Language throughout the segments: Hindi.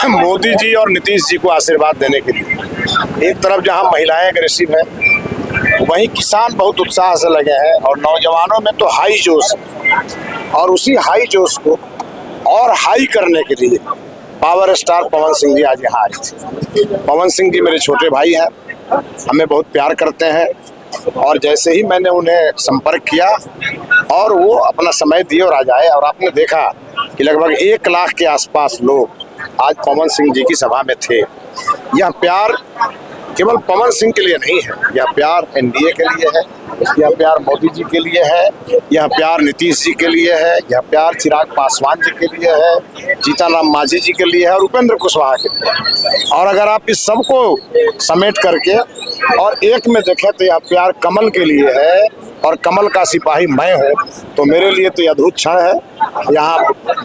मोदी जी और नीतीश जी को आशीर्वाद देने के लिए एक तरफ जहां महिलाएं अग्रेसिव है, वहीं किसान बहुत उत्साह से लगे हैं और नौजवानों में तो हाई जोश है। और उसी हाई जोश को और हाई करने के लिए पावर स्टार पवन सिंह जी आज यहाँ आए थे। पवन सिंह जी मेरे छोटे भाई हैं, हमें बहुत प्यार करते हैं और जैसे ही मैंने उन्हें संपर्क किया और वो अपना समय दिए और आज आए, और आपने देखा कि लगभग 1 लाख के आसपास लोग आज पवन सिंह जी की सभा में थे। यह प्यार केवल पवन सिंह के लिए नहीं है, यह प्यार एनडीए के लिए है, यह प्यार मोदी जी के लिए है, यह प्यार नीतीश जी के लिए है, यह प्यार चिराग पासवान जी के लिए है, जीतन राम मांझी जी के लिए है और उपेंद्र कुशवाहा के लिए। और अगर आप इस सब को समेट करके और एक में देखें तो यह प्यार कमल के लिए है और कमल का सिपाही मैं हूँ, तो मेरे लिए तो यह अद्भुत क्षण है। यहाँ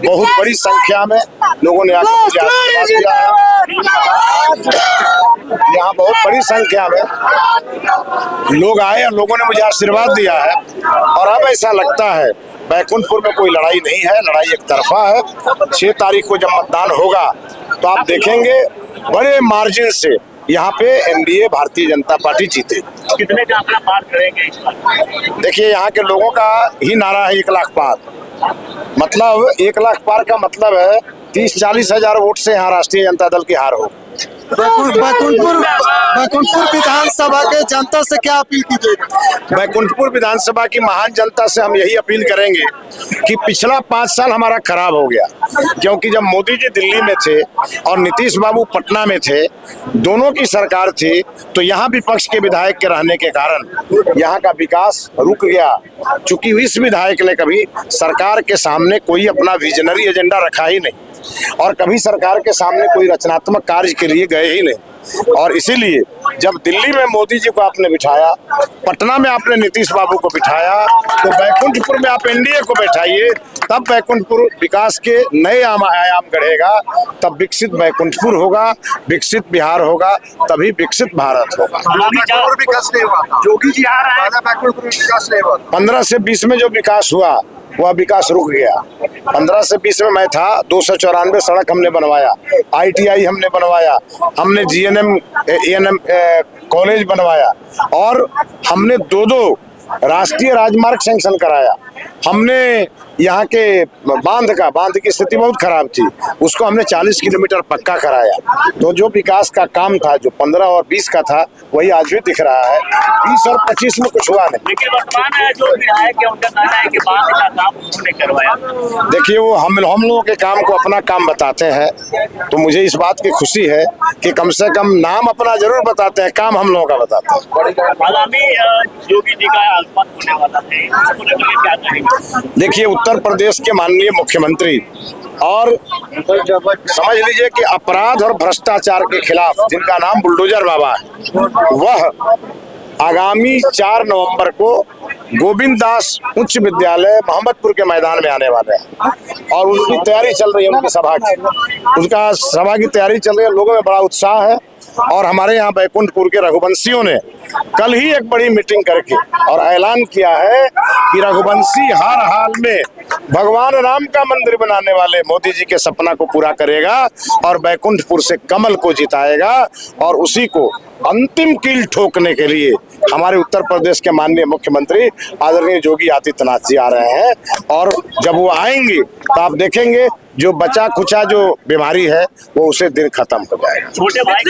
बहुत बड़ी संख्या में लोगों ने आकर मुझे आशीर्वाद दिया है। यहाँ बहुत बड़ी संख्या में लोग आए और लोगों ने मुझे आशीर्वाद दिया है। और अब ऐसा लगता है बैकुंठपुर में कोई लड़ाई नहीं है, लड़ाई एक तरफा है। 6 तारीख को जब मतदान होगा तो आप देखेंगे बड़े मार्जिन से यहाँ पे एनडीए भारतीय जनता पार्टी जीते। कितने का आंकड़ा पार करेंगे इस बार? देखिए, यहाँ के लोगों का ही नारा है 1 लाख पार। मतलब 1 लाख पार का मतलब है 30-40 हजार वोट से यहाँ राष्ट्रीय जनता दल की हार हो। बैकुंठपुर विधानसभा के जनता से क्या अपील कीजिएगा? बैकुंठपुर विधानसभा की महान जनता से हम यही अपील करेंगे कि पिछला 5 साल हमारा खराब हो गया, क्योंकि जब मोदी जी दिल्ली में थे और नीतीश बाबू पटना में थे, दोनों की सरकार थी, तो यहाँ विपक्ष के विधायक के रहने के कारण यहाँ का विकास रुक गया। चूंकि इस विधायक ने कभी सरकार के सामने कोई अपना विजनरी एजेंडा रखा ही नहीं और कभी सरकार के सामने कोई रचनात्मक कार्य के लिए गए ही नहीं। और इसीलिए जब दिल्ली में मोदी जी को आपने बिठाया, पटना में आपने नीतीश बाबू को बिठाया, तो बैकुंठपुर में आप एनडीए को बैठाइए, तब बैकुंठपुर विकास के नए आयाम गढ़ेगा, तब विकसित बैकुंठपुर होगा, विकसित बिहार होगा, तभी विकसित भारत होगा। विकास नहीं हुआ, योगी जी आ रहा है, बैकुंठपुर विकास नहीं हुआ। 15 से 20 में जो विकास हुआ वह विकास रुक गया। 15 से 20 में मैं था, 294 सड़क हमने बनवाया, ITI हमने बनवाया, हमने GNM ANM कॉलेज बनवाया और हमने 2 राष्ट्रीय राजमार्ग सैंक्शन कराया। हमने यहाँ के बांध की स्थिति बहुत खराब थी, उसको हमने 40 किलोमीटर पक्का कराया। तो जो विकास का काम था, जो 15 और 20 का था, वही आज भी दिख रहा है। 20 और 25 में कुछ हुआ नहीं। लेकिन वर्तमान जो विधायक है उनका कहना है कि बांध का काम उन्होंने करवाया। देखिए, वो हम लोगों के काम को अपना काम बताते हैं, तो मुझे इस बात की खुशी है कि कम से कम नाम अपना जरूर बताते हैं, काम हम लोगों का बताते हैं। आगामी योगी जी का आगमन होने वाला है, इसको लेकर क्या कहेंगे? देखिए, उत्तर प्रदेश के माननीय मुख्यमंत्री और समझ लीजिए कि अपराध और भ्रष्टाचार के खिलाफ जिनका नाम बुलडोजर बाबा है, वह आगामी 4 नवंबर को गोविंद दास उच्च विद्यालय मोहम्मदपुर के मैदान में आने वाले हैं और उनकी तैयारी चल रही है। उनकी सभा की तैयारी चल रही है, लोगों में बड़ा उत्साह है। और हमारे यहाँ बैकुंठपुर के रघुवंशियों ने कल ही एक बड़ी मीटिंग करके और ऐलान किया है कि रघुवंशी हर हाल में भगवान राम का मंदिर बनाने वाले मोदी जी के सपना को पूरा करेगा और बैकुंठपुर से कमल को जिताएगा। और उसी को अंतिम कील ठोकने के लिए हमारे उत्तर प्रदेश के माननीय मुख्यमंत्री आदरणीय योगी आदित्यनाथ जी आ रहे हैं। और जब वो आएंगे तो आप देखेंगे जो बचा खुचा जो बीमारी है वो उसे दिन खत्म हो जाएगा। छोटे भाई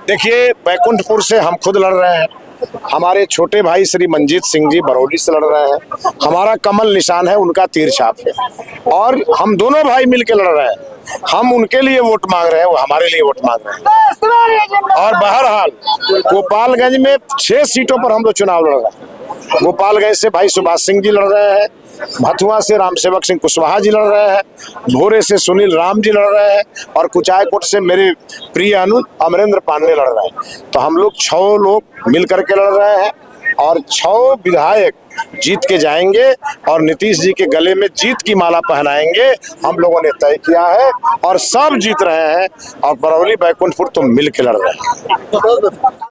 देखिए, बैकुंठपुर से हम खुद लड़ रहे हैं, हमारे छोटे भाई श्री मंजीत सिंह जी बरौली से लड़ रहे हैं, हमारा कमल निशान है, उनका तीर छाप है और हम दोनों भाई मिलकर लड़ रहे हैं। हम उनके लिए वोट मांग रहे हैं, वो हमारे लिए वोट मांग रहे हैं। और बहरहाल गोपालगंज में 6 सीटों पर हम लोग चुनाव लड़ रहे हैं। गोपालगंज से भाई सुभाष सिंह जी लड़ रहे हैं, भथुआ से रामसेवक सिंह कुशवाहा जी लड़ रहे हैं, भोरे से सुनील राम जी लड़ रहे हैं और कुचायकोट से मेरे प्रिय अमरेंद्र पांडे लड़ रहे हैं। तो हम लोग 6 लोग मिल करके लड़ रहे हैं और 6 विधायक जीत के जाएंगे और नीतीश जी के गले में जीत की माला पहनाएंगे। हम लोगों ने तय किया है और सब जीत रहे हैं और बरौली बैकुंठपुर तो मिल के लड़ रहे हैं।